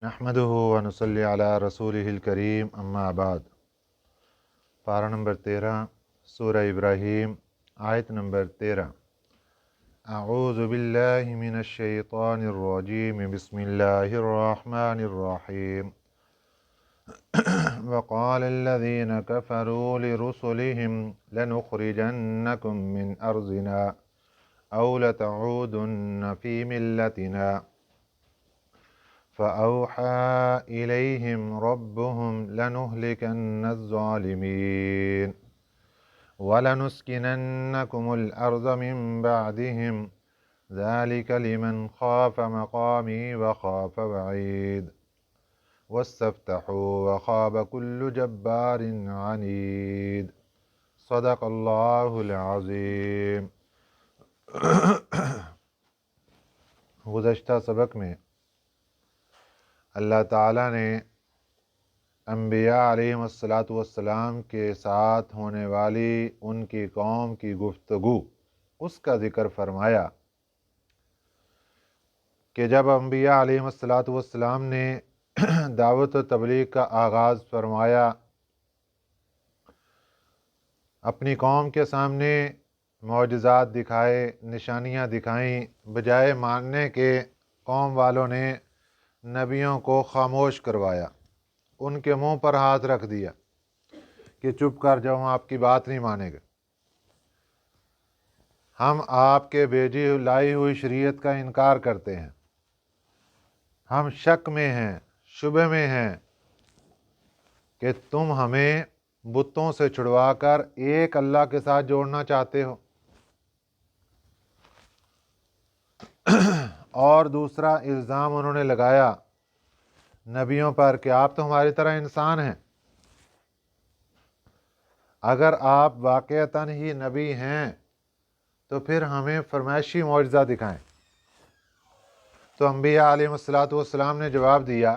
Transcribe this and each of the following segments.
नहमदुहु व नसल्ली अला रसूलिहिल करीम अम्मा बाद। पारा नंबर 13 सूरह इब्राहीम आयत नंबर 13। अऊज़ु बिल्लाहि मिनश शैतानिर रजीम बिस्मिल्लाहिर रहमानिर रहीम। वक़ालल्लज़ीना कफ़रू लिरुसुलिहिम लनुख़रिजन्नकुम मिन अर्ज़िना औ लतऊदुन्न फ़ी मिल्लतिना फ़अौहा इलैहिम रब्बुहुम लनुहलिकन्न अज़्ज़ालिमीन वलनुस्किनन्नकुमुल अर्ज़ मिन बअदिहिम ज़ालिक लिमन ख़ाफ़ मक़ामी व ख़ाफ़ वईद वस्तफ्तहू व ख़ाब कुल्लु जब्बारिन अनीद। सदक़ल्लाहुल अज़ीम। गुज़श्ता सबक में अल्लाह ताला ने अंबिया अलैहिमुस्सलातु वस्सलाम के साथ होने वाली उनकी कौम की गुफ्तगू उसका ज़िक्र फरमाया कि जब अंबिया अलैहिमुस्सलातु वस्सलाम ने दावत व तबलीग का आगाज़ फरमाया, अपनी कौम के सामने मौजज़ात दिखाए, निशानियाँ दिखाईं, बजाय मानने के कौम वालों ने नबियों को खामोश करवाया, उनके मुंह पर हाथ रख दिया कि चुप कर जाओ, हम आपकी बात नहीं मानेंगे, हम आपके भेजी लाई हुई शरीयत का इनकार करते हैं, हम शक में हैं, शुबे में हैं कि तुम हमें बुतों से छुड़वाकर एक अल्लाह के साथ जोड़ना चाहते हो। और दूसरा इल्ज़ाम उन्होंने लगाया नबियों पर कि आप तो हमारी तरह इंसान हैं, अगर आप वाक़अतन ही नबी हैं तो फिर हमें फरमाइशी मौजज़ा दिखाएं। तो अंबिया अलैहिमुस्सलातु वस्सलाम ने जवाब दिया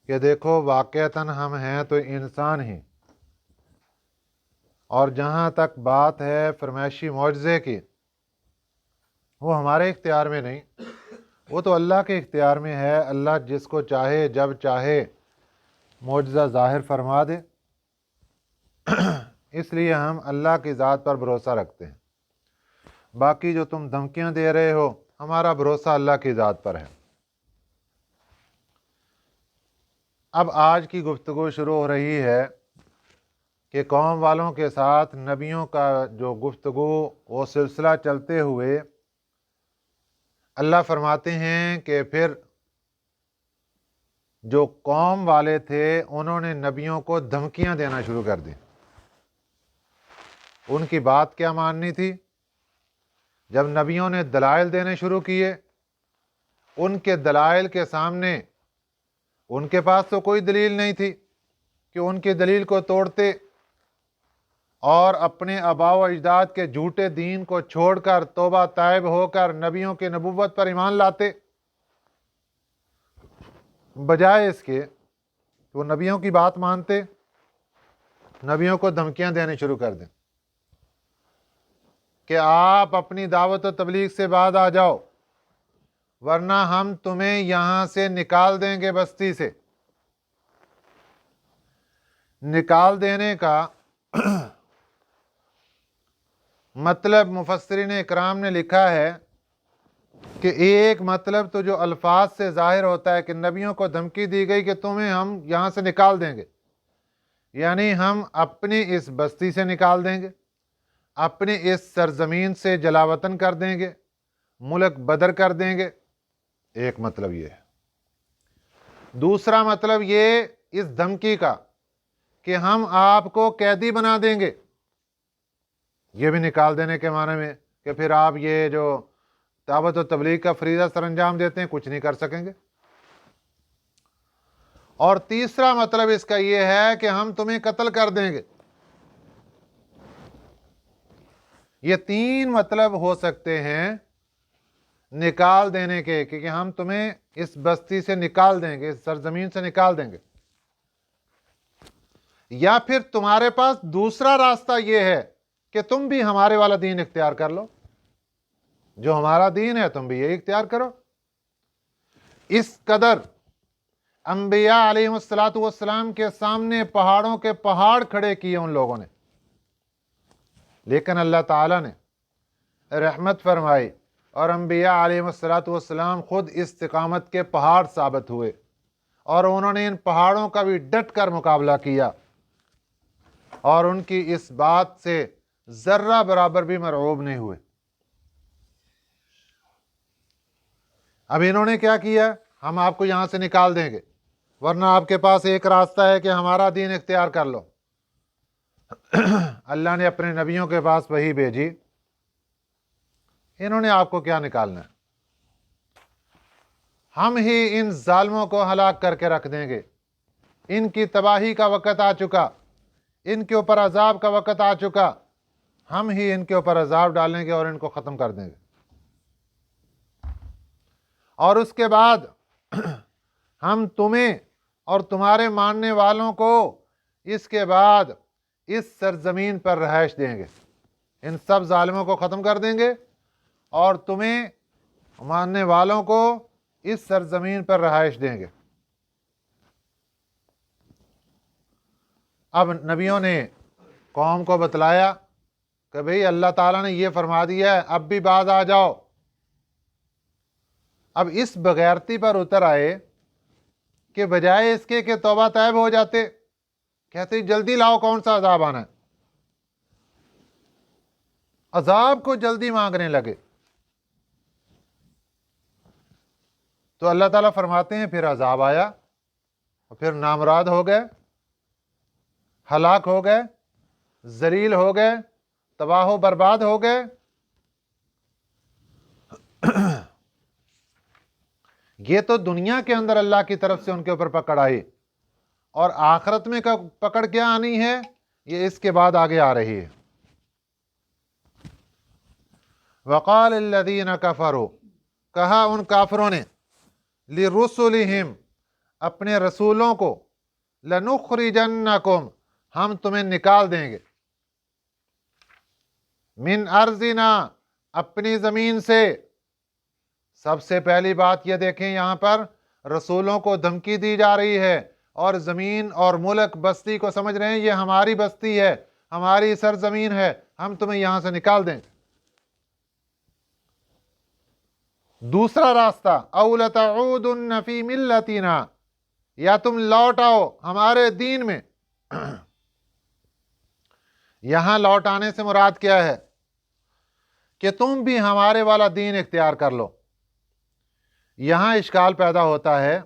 कि देखो, वाक़अतन हम हैं तो इंसान ही, और जहाँ तक बात है फरमाइशी मौजज़े की, वो हमारे इख्तियार में नहीं, वो तो अल्लाह के इख्तियार में है। अल्लाह जिसको चाहे जब चाहे मौजज़ा ज़ाहिर फरमा दे, इसलिए हम अल्लाह की ज़ात पर भरोसा रखते हैं। बाकी जो तुम धमकियाँ दे रहे हो, हमारा भरोसा अल्लाह की ज़ात पर है। अब आज की गुफ्तगू शुरू हो रही है कि कौम वालों के साथ नबियों का जो गुफ्तगू वो सिलसिला चलते हुए अल्लाह फरमाते हैं कि फिर जो कौम वाले थे उन्होंने नबियों को धमकियां देना शुरू कर दी। उनकी बात क्या माननी थी? जब नबियों ने दलाइल देने शुरू किए, उनके दलाइल के सामने उनके पास तो कोई दलील नहीं थी कि उनकी दलील को तोड़ते और अपने आबा व अजदाद के झूठे दीन को छोड़कर तौबा ताइब होकर नबियों की नबुव्वत पर ईमान लाते। बजाय इसके वो नबियों की बात मानते, नबियों को धमकियां देनी शुरू कर दें कि आप अपनी दावत व तबलीग से बाद आ जाओ, वरना हम तुम्हें यहां से निकाल देंगे, बस्ती से। निकाल देने का मतलब मुफस्सिरीन इकराम ने लिखा है कि एक मतलब तो जो अल्फाज से जाहिर होता है कि नबियों को धमकी दी गई कि तुम्हें हम यहाँ से निकाल देंगे, यानी हम अपनी इस बस्ती से निकाल देंगे, अपनी इस सरजमीन से जलावतन कर देंगे, मुल्क बदर कर देंगे। एक मतलब ये है। दूसरा मतलब ये इस धमकी का कि हम आपको कैदी बना देंगे, ये भी निकाल देने के माने में कि फिर आप ये जो दावत व तबलीग का फरीज़ा सरअंजाम देते हैं कुछ नहीं कर सकेंगे। और तीसरा मतलब इसका ये है कि हम तुम्हें कत्ल कर देंगे। ये तीन मतलब हो सकते हैं निकाल देने के, क्योंकि हम तुम्हें इस बस्ती से निकाल देंगे, इस सरजमीन से निकाल देंगे। या फिर तुम्हारे पास दूसरा रास्ता यह है कि तुम भी हमारे वाला दीन इख्तियार कर लो, जो हमारा दीन है तुम भी ये इख्तियार करो। इस कदर अंबिया अलैहिस्सलातु वस्सलाम के सामने पहाड़ों के पहाड़ खड़े किए उन लोगों ने, लेकिन अल्लाह ताला ने रहमत फरमाई और अंबिया अलैहिस्सलातु वस्सलाम खुद इस्तिकामत के पहाड़ साबित हुए और उन्होंने इन पहाड़ों का भी डट कर मुकाबला किया और उनकी इस बात से जर्रा बराबर भी मरऊब नहीं हुए। अब इन्होंने क्या किया, हम आपको यहां से निकाल देंगे, वरना आपके पास एक रास्ता है कि हमारा दीन इख्तियार कर लो। अल्लाह ने अपने नबियों के पास वही भेजी, इन्होंने आपको क्या निकालना है, हम ही इन जालिमों को हलाक करके रख देंगे, इनकी तबाही का वक़्त आ चुका, इनके ऊपर अजाब का वक़्त आ चुका, हम ही इनके ऊपर अजाब डालेंगे और इनको ख़त्म कर देंगे। और उसके बाद हम तुम्हें और तुम्हारे मानने वालों को इसके बाद इस सरजमीन पर रहाइश देंगे, इन सब जालिमों को ख़त्म कर देंगे और तुम्हें मानने वालों को इस सरजमीन पर रहाइश देंगे। अब नबियों ने कौम को बतलाया कि भाई अल्लाह ताला ने ये फरमा दिया है, अब भी बाज आ जाओ। अब इस बगैरती पर उतर आए कि बजाय इसके कि तौबा तैब हो जाते, कहते जल्दी लाओ, कौन सा अजाब आना है, अजाब को जल्दी मांगने लगे। तो अल्लाह ताला फरमाते हैं फिर अजाब आया और फिर नामराद हो गए, हलाक हो गए, जलील हो गए, तबाह बर्बाद हो गए। ये तो दुनिया के अंदर अल्लाह की तरफ से उनके ऊपर पकड़ आई, और आखिरत में का पकड़ क्या आनी है ये इसके बाद आगे आ रही है। वक़ाल अल्लज़ीना कफ़रू, कहा उन काफिरों ने, लिरुसुलिहिम, अपने रसूलों को, लनुखरिजन्नकुम, हम तुम्हें निकाल देंगे, मिन अर्ज़िना, अपनी ज़मीन से। सबसे पहली बात यह देखें, यहाँ पर रसूलों को धमकी दी जा रही है और ज़मीन और मुल्क बस्ती को समझ रहे हैं ये हमारी बस्ती है, हमारी सरजमीन है, हम तुम्हें यहाँ से निकाल देंगे। दूसरा रास्ता, औ लतऊदुन्न फी मिल्लतिना, या तुम लौट आओ हमारे दीन में। यहां लौट आने से मुराद क्या है कि तुम भी हमारे वाला दीन इख्तियार कर लो। यहां इश्काल पैदा होता है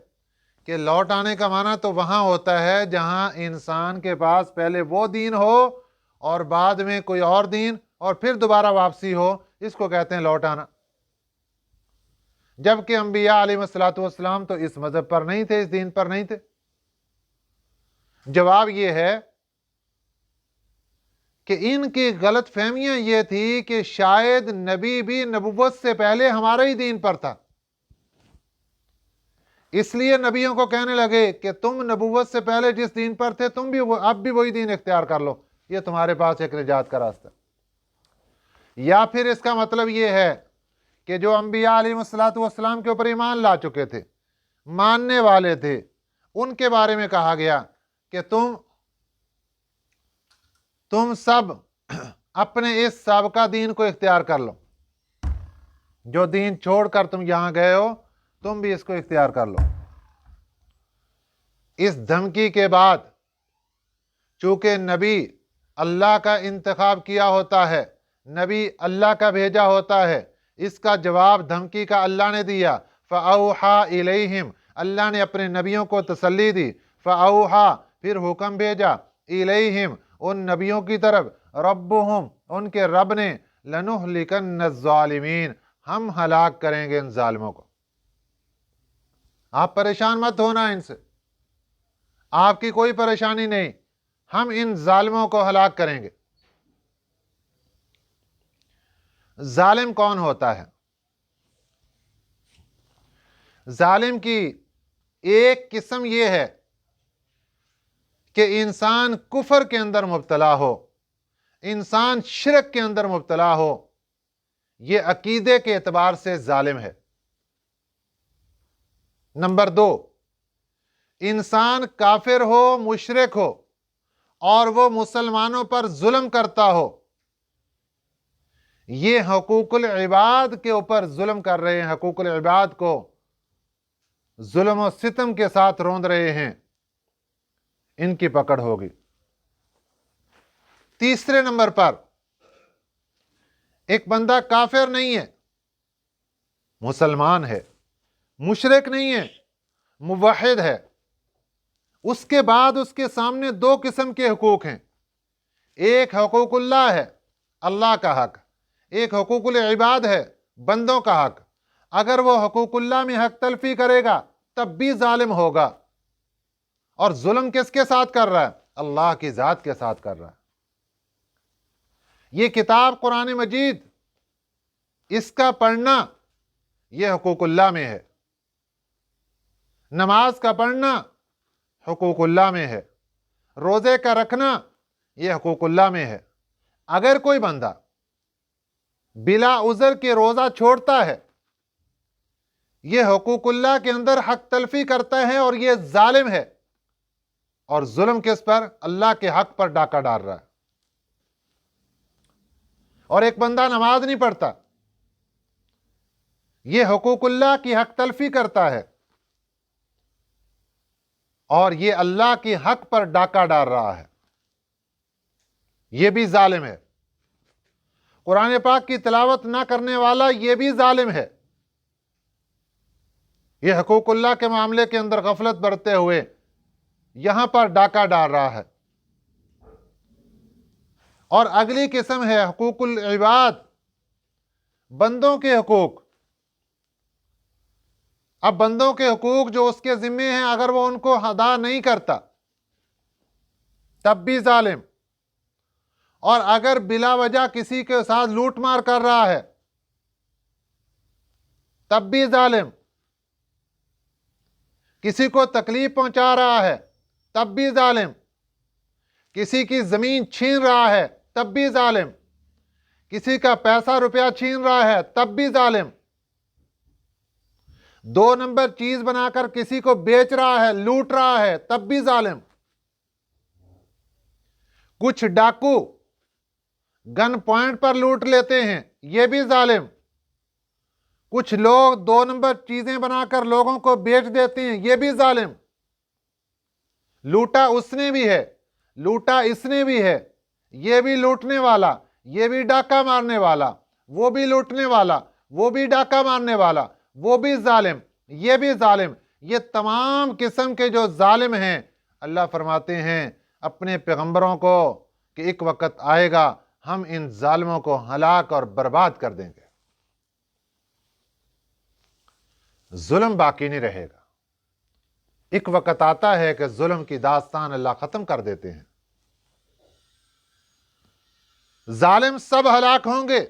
कि लौट आने का माना तो वहां होता है जहां इंसान के पास पहले वो दीन हो और बाद में कोई और दीन और फिर दोबारा वापसी हो, इसको कहते हैं लौट आना। जबकि अंबिया अलैहिस्सलातु वस्सलाम तो इस मजहब पर नहीं थे, इस दीन पर नहीं थे। जवाब यह है कि इनकी गलत फहमियां ये थी कि शायद नबी भी नबुव्वत से पहले हमारा ही दीन पर था, इसलिए नबियों को कहने लगे कि तुम नबुव्वत से पहले जिस दीन पर थे तुम भी अब भी वही दीन इख्तियार कर लो, ये तुम्हारे पास एक निजात का रास्ता। या फिर इसका मतलब ये है कि जो अंबिया अलैहिस्सलातु वस्सलाम के ऊपर ईमान ला चुके थे, मानने वाले थे, उनके बारे में कहा गया कि तुम सब अपने इस साबका दीन को इख्तियार कर लो, जो दीन छोड़कर तुम यहां गए हो तुम भी इसको इख्तियार कर लो। इस धमकी के बाद चूंकि नबी अल्लाह का इंतखाब किया होता है, नबी अल्लाह का भेजा होता है, इसका जवाब धमकी का अल्लाह ने दिया। फ़अौहा इलैहिम, अल्लाह ने अपने नबियों को तसल्ली दी। फ़अौहा, फिर हुक्म भेजा, इलैहिम, उन नबियों की तरफ, रब्बुहुम, उनके रब ने, लनुहलिकन्न ज़ालिमीन, हम हलाक करेंगे इन जालिमों को। आप परेशान मत होना इनसे, आपकी कोई परेशानी नहीं, हम इन जालिमों को हलाक करेंगे। जालिम कौन होता है? जालिम की एक किस्म यह है कि इंसान कुफर के अंदर मुब्तला हो, इंसान शिरक के अंदर मुब्तला हो, यह अकीदे के एतबार से जालिम है। नंबर 2, इंसान काफिर हो, मुशरिक हो और वो मुसलमानों पर जुल्म करता हो, ये हकूकुल इबाद के ऊपर जुल्म कर रहे हैं, हकूकुल इबाद को जुल्म और सितम के साथ रौंद रहे हैं, इनकी पकड़ होगी। तीसरे नंबर पर, एक बंदा काफिर नहीं है, मुसलमान है, मुशरिक नहीं है, मुवहिद है, उसके बाद उसके सामने दो किस्म के हुकूक हैं। एक हकूकुल्लाह है, अल्लाह का हक, एक हकूकुल इबाद है, बंदों का हक। अगर वो हकूकुल्लाह में हक तलफी करेगा तब भी जालिम होगा। और जुल्म किसके साथ कर रहा है? अल्लाह की जात के साथ कर रहा है। ये किताब कुरान मजीद, इसका पढ़ना ये हकूकुल्लाह में है, नमाज का पढ़ना हकूकुल्लाह में है, रोजे का रखना ये हकूकुल्लाह में है। अगर कोई बंदा बिला उज़र के रोजा छोड़ता है, ये हकूकुल्लाह के अंदर हक तलफी करता है और ये जालिम है। और जुल्म किस पर? अल्लाह के हक पर डाका डाल रहा है। और एक बंदा नमाज नहीं पढ़ता, ये हकूकुल्लाह की हक तलफी करता है और ये अल्लाह के हक पर डाका डाल रहा है, ये भी जालिम है। कुरान पाक की तिलावत ना करने वाला ये भी जालिम है। ये हकूकुल्लाह के मामले के अंदर गफलत बरतते हुए यहां पर डाका डाल रहा है। और अगली किस्म है हकूकुल इबाद, बंदों के हकूक। अब बंदों के हकूक जो उसके जिम्मे हैं, अगर वो उनको अदा नहीं करता तब भी जालिम। और अगर बिला वजह किसी के साथ लूट मार कर रहा है तब भी जालिम। किसी को तकलीफ पहुंचा रहा है तब भी जालिम। किसी की जमीन छीन रहा है तब भी जालिम। किसी का पैसा रुपया छीन रहा है तब भी जालिम। दो नंबर चीज बनाकर किसी को बेच रहा है, लूट रहा है, तब भी जालिम। कुछ डाकू गन पॉइंट पर लूट लेते हैं, यह भी जालिम। कुछ लोग दो नंबर चीजें बनाकर लोगों को बेच देते हैं, यह भी जालिम। लूटा उसने भी है, लूटा इसने भी है, यह भी लूटने वाला, यह भी डाका मारने वाला, वो भी लूटने वाला, वो भी डाका मारने वाला, वो भी जालिम, ये भी जालिम। ये तमाम किस्म के जो जालिम हैं, अल्लाह फरमाते हैं अपने पैगंबरों को कि एक वक्त आएगा हम इन जालिमों को हलाक और बर्बाद कर देंगे, जुल्म बाकी नहीं रहेगा। एक वक्त आता है कि जुल्म की दास्तान अल्लाह खत्म कर देते हैं, जालिम सब हलाक होंगे।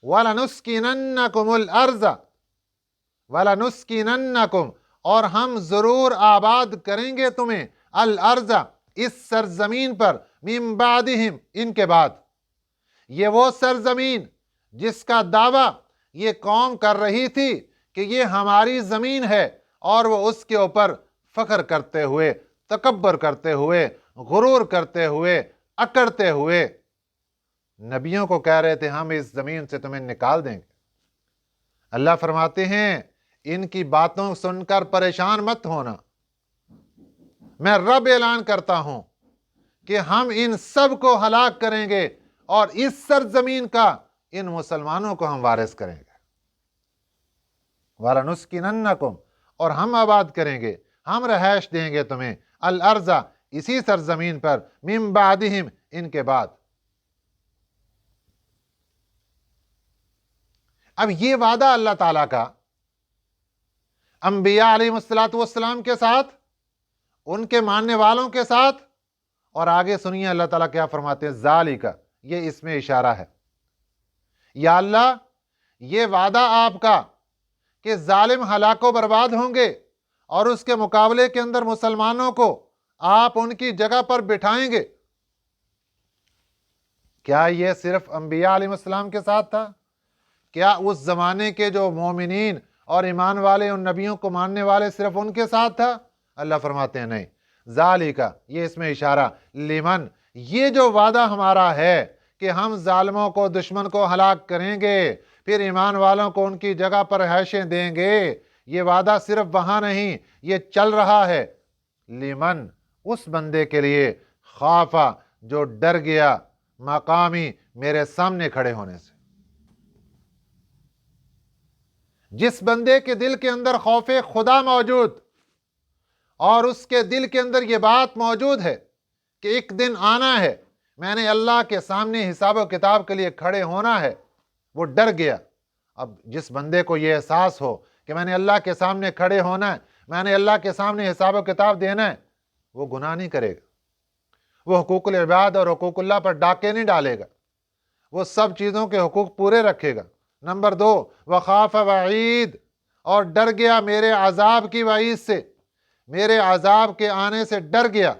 वलनुस्किनन्नकुमुल अर्ज़ वलनुस्किनन्नकुम, और हम जरूर आबाद करेंगे तुम्हें, अल अर्ज़, इस सरजमीन पर, मिन बादिहिम, इनके बाद। ये वो सरजमीन जिसका दावा ये कौम कर रही थी कि ये हमारी जमीन है, और वो उसके ऊपर फख्र करते हुए, तकब्बर करते हुए, गुरूर करते हुए, अकड़ते हुए नबियों को कह रहे थे हम इस जमीन से तुम्हें निकाल देंगे। अल्लाह फरमाते हैं इनकी बातों सुनकर परेशान मत होना, मैं रब ऐलान करता हूं कि हम इन सब को हलाक करेंगे और इस सरजमीन का इन मुसलमानों को हम वारिस करेंगे। वलनुस्किनन्नकुम, और हम आबाद करेंगे, हम रहायश देंगे तुम्हें, अल अर्ज़ा, इसी सरजमीन पर, मिन बादिहिम, इनके बाद। अब ये वादा अल्लाह ताला का अंबिया अलैहिस्सलाम के साथ, उनके मानने वालों के साथ, और आगे सुनिए अल्लाह ताला क्या फरमाते हैं, ज़ालिका, ये इसमें इशारा है। या अल्लाह, ये वादा आपका कि जालिम हलाको बर्बाद होंगे और उसके मुकाबले के अंदर मुसलमानों को आप उनकी जगह पर बिठाएंगे, क्या यह सिर्फ अंबिया अलैहिस्सलाम के साथ था? क्या उस जमाने के जो मोमिनीन और ईमान वाले उन नबियों को मानने वाले सिर्फ उनके साथ था? अल्लाह फरमाते हैं नहीं, ज़ालिका, ये इसमें इशारा, लिमन, ये जो वादा हमारा है कि हम जालिमों को, दुश्मन को हलाक करेंगे, फिर ईमान वालों को उनकी जगह पर हैशें देंगे, ये वादा सिर्फ वहां नहीं, ये चल रहा है। लिमन, उस बंदे के लिए, खाफा, जो डर गया, मकामी, मेरे सामने खड़े होने से। जिस बंदे के दिल के अंदर खौफे खुदा मौजूद और उसके दिल के अंदर ये बात मौजूद है कि एक दिन आना है, मैंने अल्लाह के सामने हिसाब किताब के लिए खड़े होना है, वो डर गया। अब जिस बंदे को ये एहसास हो कि मैंने अल्लाह के सामने खड़े होना है, मैंने अल्लाह के सामने हिसाब किताब देना है, वो गुनाह नहीं करेगा, वो हुकूकुल इबाद और हुकूकुल्लाह पर डाके नहीं डालेगा, वो सब चीज़ों के हुकूक पूरे रखेगा। नंबर 2, वखाफ वईद, और डर गया मेरे अजाब की वईद से, मेरे अजाब के आने से डर गया।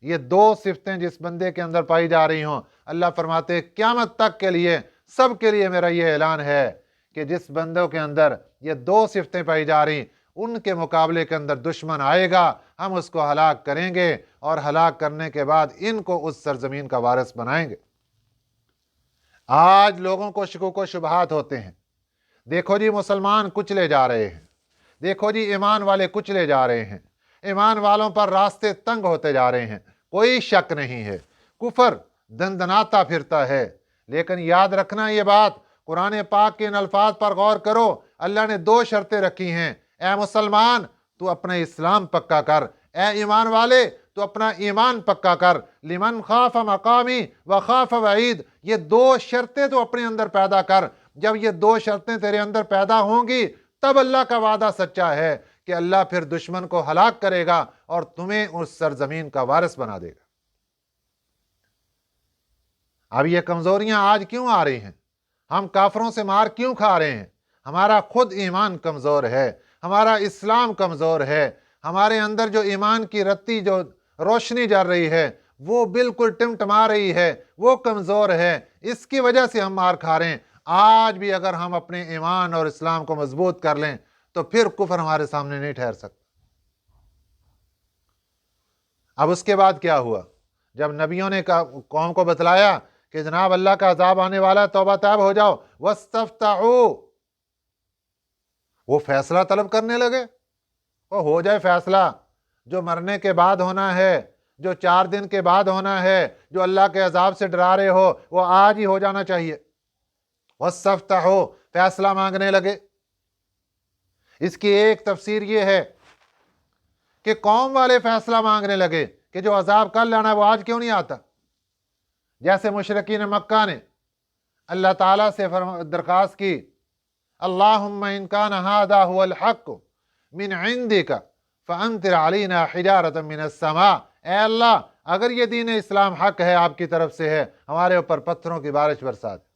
ये 2 सिफतें जिस बंदे के अंदर पाई जा रही हों, अल्लाह फरमाते क़यामत तक के लिए, सब के लिए मेरा ये ऐलान है कि जिस बंदों के अंदर ये 2 सिफतें पाई जा रही, उनके मुकाबले के अंदर दुश्मन आएगा, हम उसको हलाक करेंगे और हलाक करने के बाद इनको उस सरजमीन का वारिस बनाएंगे। आज लोगों को शुकूक व शुबहात होते हैं, देखो जी मुसलमान कुचले जा रहे हैं, देखो जी ईमान वाले कुचले जा रहे हैं, ईमान वालों पर रास्ते तंग होते जा रहे हैं, कोई शक नहीं है, कुफर दंदनाता फिरता है। लेकिन याद रखना ये बात, कुरान पाक के इन अल्फाज पर गौर करो, अल्लाह ने 2 शर्तें रखी हैं। ए मुसलमान, तू अपना इस्लाम पक्का कर, ए ईमान वाले, तो अपना ईमान पक्का कर। लिमन खाफ मकामी व खाफ वईद, ये 2 शर्तें तो अपने अंदर पैदा कर। जब ये 2 शर्तें तेरे अंदर पैदा होंगी, तब अल्लाह का वादा सच्चा है कि अल्लाह फिर दुश्मन को हलाक करेगा और तुम्हें उस सरजमीन का वारिस बना देगा। अब ये कमजोरियां आज क्यों आ रही हैं? हम काफरों से मार क्यों खा रहे हैं? हमारा खुद ईमान कमजोर है, हमारा इस्लाम कमजोर है, हमारे अंदर जो ईमान की रत्ती, जो रोशनी जल रही है, वो बिल्कुल टिमटिमा रही है, वो कमजोर है, इसकी वजह से हम मार खा रहे हैं। आज भी अगर हम अपने ईमान और इस्लाम को मजबूत कर लें तो फिर कुफर हमारे सामने नहीं ठहर सकता। अब उसके बाद क्या हुआ? जब नबियों ने कौम को बतलाया कि जनाब अल्लाह का अजाब आने वाला है, तौबा तैब हो जाओ, वस्तफ्ताऊ, वो फैसला तलब करने लगे। वो हो जाए फैसला, जो मरने के बाद होना है, जो 4 दिन के बाद होना है, जो अल्लाह के अजाब से डरा रहे हो, वो आज ही हो जाना चाहिए। वस्तफ्ताऊ, फैसला मांगने लगे। इसकी एक तफसीर ये है कि कौम वाले फैसला मांगने लगे कि जो अजाब कल लाना है वो आज क्यों नहीं आता। जैसे मुशरिकीन मक्का ने अल्लाह ताला से दरखास्त की, अल्लाहुम्मा इन कान हादा हुवल हक़ मिन इंदिका फअमतिर अलैना हिजारतम मिनस समा, ए अल्लाह, अगर ये दीन इस्लाम हक है, आपकी तरफ से है, हमारे ऊपर पत्थरों की बारिश बरसा दे।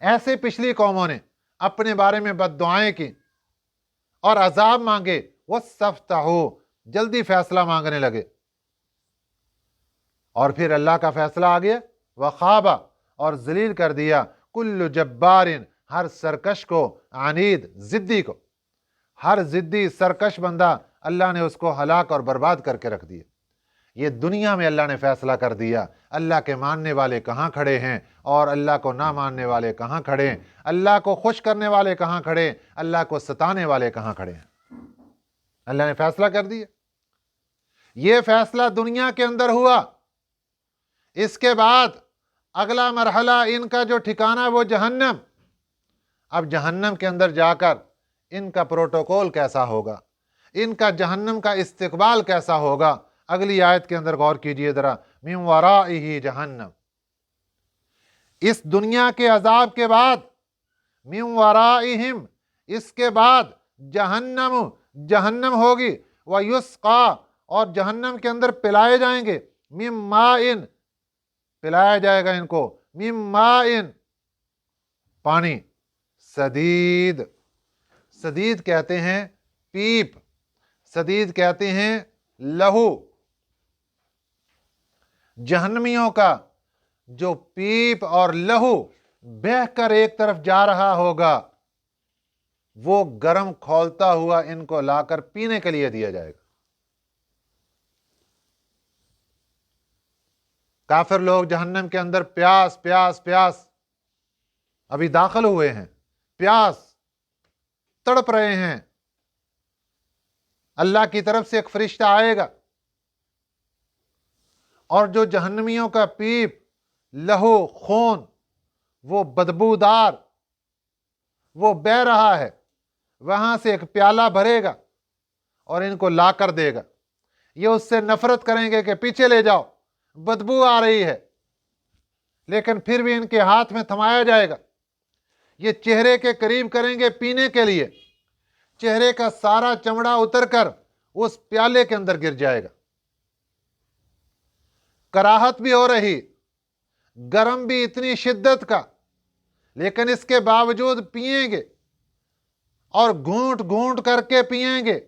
ऐसे पिछली कौमों ने अपने बारे में बद्दुआएं की और अजाब मांगे। वस्तफ्ताहू, जल्दी फैसला मांगने लगे। और फिर अल्लाह का फैसला आ गया, वखाबा, और जलील कर दिया, कुल्लु जब्बारिन, हर सरकश को, अनीद, जिद्दी को, हर जिद्दी सरकश बंदा अल्लाह ने उसको हलाक और बर्बाद करके रख दिया। ये दुनिया में अल्लाह ने फैसला कर दिया। अल्लाह के मानने वाले कहाँ खड़े हैं और अल्लाह को ना मानने वाले कहाँ खड़े हैं, अल्लाह को खुश करने वाले कहाँ खड़े, अल्लाह को सताने वाले कहाँ खड़े हैं। अल्लाह ने फैसला कर दिया। ये फैसला दुनिया के अंदर हुआ। इसके बाद अगला मरहला इनका जो ठिकाना वो जहन्नम। अब जहन्नम के अंदर जाकर इनका प्रोटोकॉल कैसा होगा, इनका जहन्नम का इस्तकबाल कैसा होगा। अगली आयत के अंदर गौर कीजिए जरा, मिन वराइही जहन्नम, इस दुनिया के अजाब के बाद, मिन वराइहिम, इसके बाद जहन्नम, जहन्नम होगी, व युस्का, और जहन्नम के अंदर पिलाए जाएंगे, मिन माइन, पिलाया जाएगा इनको, मिन माइन, पानी, सदीद, सदीद कहते हैं पीप, सदीद कहते हैं लहू। जहन्नमियों का जो पीप और लहू बहकर एक तरफ जा रहा होगा, वो गर्म खौलता हुआ इनको लाकर पीने के लिए दिया जाएगा। काफिर लोग जहन्नम के अंदर प्यास प्यास प्यास अभी दाखिल हुए हैं, प्यास तड़प रहे हैं। अल्लाह की तरफ से एक फरिश्ता आएगा और जो जहन्नमियों का पीप, लहू, खून, वो बदबूदार वो बह रहा है, वहां से एक प्याला भरेगा और इनको लाकर देगा। ये उससे नफरत करेंगे कि पीछे ले जाओ, बदबू आ रही है, लेकिन फिर भी इनके हाथ में थमाया जाएगा। ये चेहरे के करीब करेंगे पीने के लिए, चेहरे का सारा चमड़ा उतरकर उस प्याले के अंदर गिर जाएगा। कराहत भी हो रही, गरम भी इतनी शिद्दत का, लेकिन इसके बावजूद पिएंगे और घूंट घूंट करके पिएंगे,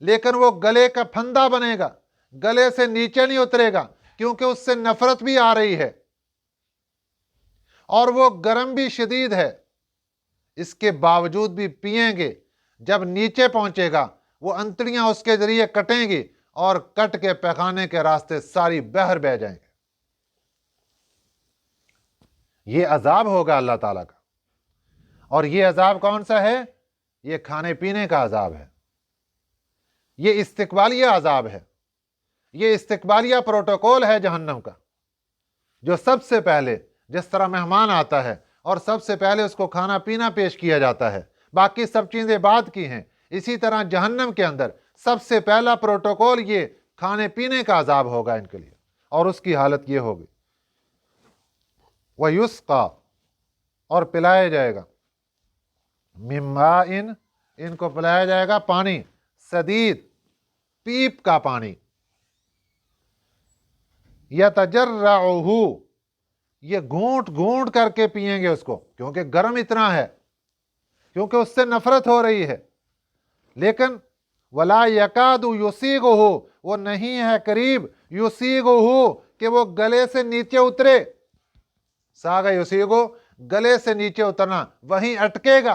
लेकिन वो गले का फंदा बनेगा, गले से नीचे नहीं उतरेगा, क्योंकि उससे नफरत भी आ रही है और वो गरम भी शदीद है। इसके बावजूद भी पिएंगे। जब नीचे पहुंचेगा वो अंतड़ियां उसके जरिए कटेंगी और कट के पैखाने के रास्ते सारी बहर बह जाएंगे। ये अजाब होगा अल्लाह ताला का। और ये अजाब कौन सा है? ये खाने पीने का अजाब है, ये इस्तिकबालिया अजाब है, ये इस्तिकबालिया प्रोटोकॉल है जहन्नम का, जो सबसे पहले जिस तरह मेहमान आता है और सबसे पहले उसको खाना पीना पेश किया जाता है, बाकी सब चीजें बाद की हैं, इसी तरह जहन्नम के अंदर सबसे पहला प्रोटोकॉल ये खाने पीने का अजाब होगा इनके लिए। और उसकी हालत ये होगी, वह युस्का, और पिलाया जाएगा, मिम्मा इन, इनको पिलाया जाएगा पानी, सदीद, पीप का पानी, यतजर्रउहु, ये घूंट घूंट करके पिएंगे उसको, क्योंकि गर्म इतना है, क्योंकि उससे नफरत हो रही है। लेकिन वला यकादु युसीगुहु, वो नहीं है करीब, युसीगुहु, कि वो गले से नीचे उतरे। सागा युसीगु, गले से नीचे उतरना, वहीं अटकेगा,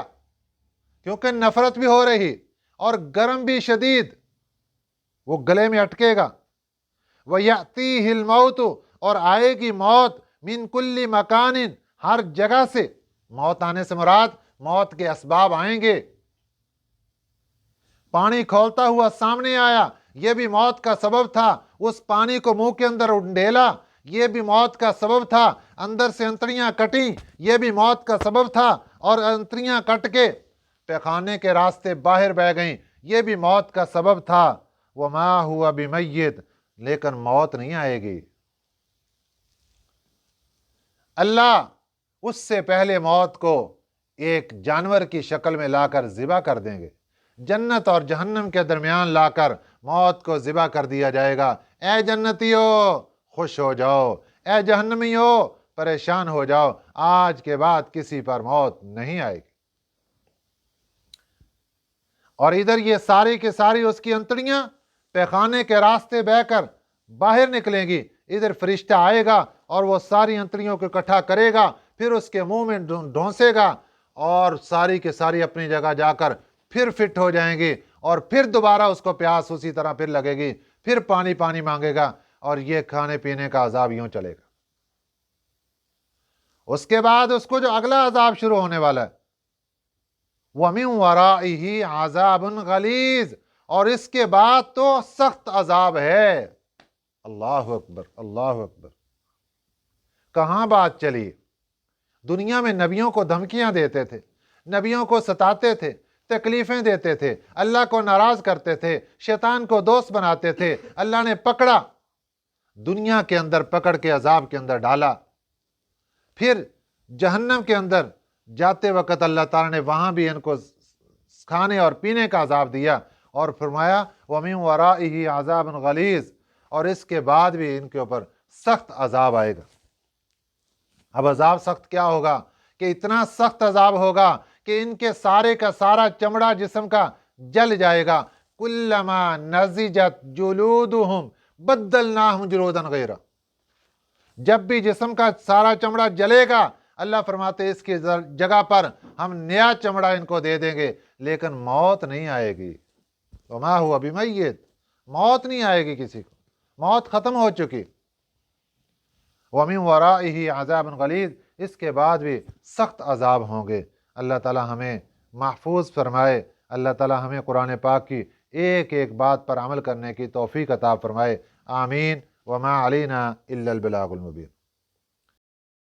क्योंकि नफरत भी हो रही और गर्म भी शदीद, वो गले में अटकेगा। वयअतीहिल मौत, और आएगी मौत, मिन कुल्ली मकानिन, हर जगह से। मौत आने से मुराद मौत के असबाब आएंगे। पानी खौलता हुआ सामने आया, यह भी मौत का सबब था। उस पानी को मुंह के अंदर उंडेला, यह भी मौत का सबब था। अंदर से अंतड़ियां कटी, यह भी मौत का सबब था। और अंतड़ियां कट के पैखाने के रास्ते बाहर बह गईं, यह भी मौत का सबब था। वमा हुआ बिमय्यित, लेकिन मौत नहीं आएगी। अल्लाह उससे पहले मौत को एक जानवर की शक्ल में लाकर ज़िबा कर देंगे। जन्नत और जहन्नम के दरमियान लाकर मौत को ज़िबा कर दिया जाएगा। ए जन्नतियों खुश हो जाओ, ए जहन्नमियों परेशान हो जाओ, आज के बाद किसी पर मौत नहीं आएगी। और इधर ये सारी की सारी उसकी अंतड़ियां पैखाने के रास्ते बहकर बाहर निकलेंगी। इधर फरिश्ता आएगा और वो सारी अंतड़ियों को इकट्ठा करेगा, फिर उसके मुंह में ढोंसेगा और सारी के सारी अपनी जगह जाकर फिर फिट हो जाएंगी। और फिर दोबारा उसको प्यास उसी तरह फिर लगेगी, फिर पानी पानी मांगेगा, और ये खाने पीने का अजाब यूं चलेगा। उसके बाद उसको जो अगला अजाब शुरू होने वाला है, वमिन वराइही अज़ाबुन गलीज़, और इसके बाद तो सख्त अजाब है। अल्लाह अकबर, अल्लाह अकबर। कहां बात चली? दुनिया में नबियों को धमकियां देते थे, नबियों को सताते थे, तकलीफें देते थे, अल्लाह को नाराज करते थे, शैतान को दोस्त बनाते थे। अल्लाह ने पकड़ा, दुनिया के अंदर पकड़ के अजाब के अंदर डाला। फिर जहन्नम के अंदर जाते वक्त अल्लाह ताला ने वहां भी इनको खाने और पीने का अजाब दिया और फरमाया वमिन वराइही अज़ाबुन गलीज़, और इसके बाद भी इनके ऊपर सख्त अजाब आएगा। अब अजाब सख्त क्या होगा कि इतना सख्त अजाब होगा कि इनके सारे का सारा चमड़ा जिस्म का जल जाएगा। कुल्लमा नज़िजत जुलूदुहुम बद्दलनाहुम जुलूदन गैरा, जब भी जिस्म का सारा चमड़ा जलेगा, अल्लाह फरमाते इसकी जगह पर हम नया चमड़ा इनको दे देंगे, لیکن موت نہیں آئے گی۔ وما ہوا بمیت، موت نہیں آئے گی کسی کو، موت ختم ہو چکی۔ ومن ورائہ عذاب غلیظ، اس کے بعد بھی سخت عذاب ہوں گے۔ اللہ تعالی ہمیں محفوظ فرمائے، اللہ تعالی ہمیں قرآن پاک کی ایک ایک بات پر عمل کرنے کی توفیق عطا فرمائے، آمین۔ وما علینا الا البلاغ المبین۔